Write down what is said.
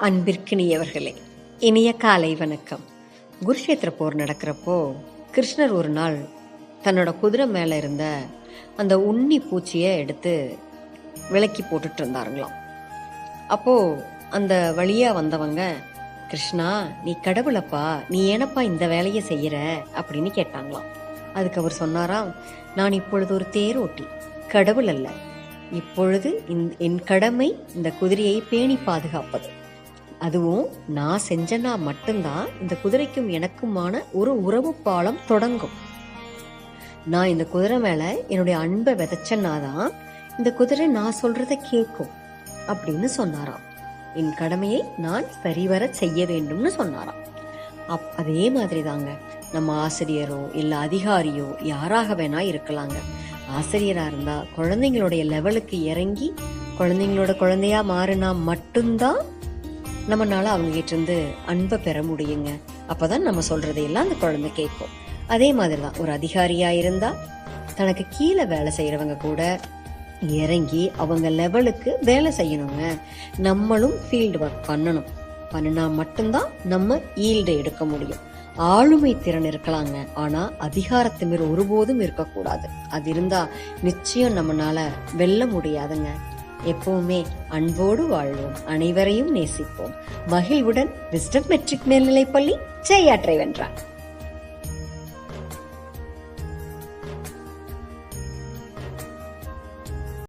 அன்பிற்கினியவர்களே, இனிய காலை வணக்கம். குருஷேத்திர போர் நடக்கிறப்போ கிருஷ்ணர் ஒரு நாள் தன்னோட குதிரை மேல இருந்த அந்த உண்ணி பூச்சியை எடுத்து விலக்கி போட்டுட்டு இருந்தாருங்களாம். அப்போ அந்த வழியா வந்தவங்க, கிருஷ்ணா நீ கடவுளப்பா, நீ ஏனப்பா இந்த வேலையை செய்யற அப்படின்னு கேட்டாங்களாம். அதுக்கு அவர் சொன்னாராம், நான் இப்பொழுது ஒரு தேரோட்டி, கடவுள் அல்ல. இப்பொழுது என் கடமை இந்த குதிரையை பேணி பாதுகாப்பது. அதுவும் நான் செஞ்சனா மட்டும்தான் இந்த குதிரைக்கும் எனக்குமான ஒரு உறவு பாலம் தொடங்கும். நான் இந்த குதிரை மேல என்னுடைய அன்பை விதைச்சனாதான் இந்த குதிரை நான் சொல்றத கேட்கும் அப்படின்னு சொன்னாராம். என் கடமையை நான் சரிவர செய்ய வேண்டும்னு சொன்னாராம். அதே மாதிரி தாங்க நம்ம ஆசிரியரோ இல்ல அதிகாரியோ யாராக வேணா இருக்கலாங்க. ஆசிரியரா இருந்தா குழந்தைங்களுடைய லெவலுக்கு இறங்கி குழந்தைங்களோட குழந்தையா மாறினா மட்டும்தான் நம்மனால அவங்க கிட்ட இருந்து அன்பை பெற முடியுங்க. அப்பதான் நம்ம சொல்றதையெல்லாம் அந்த குழந்தை கேட்கும். அதே மாதிரிதான் ஒரு அதிகாரியா இருந்தா தனக்கு கீழே வேலை செய்யறவங்க கூட இறங்கி அவங்க லெவலுக்கு வேலை செய்யணுங்க. நம்மளும் ஃபீல்டு ஒர்க் பண்ணினா மட்டும்தான் நம்ம ஈல்டு எடுக்க முடியும். ஆளுமை திறன் இருக்கலாங்க, ஆனா அதிகாரத்திமிர் ஒருபோதும் இருக்கக்கூடாது. அது இருந்தா நிச்சயம் நம்மளால வெல்ல முடியாதுங்க. எப்பவுமே அன்போடு வாழ்வோம், அனைவரையும் நேசிப்போம். மகிழ்வுடன் விஸ்டம் மெட்ரிக் மேல்நிலைப்பள்ளி செய்யாற்றை வென்றார்.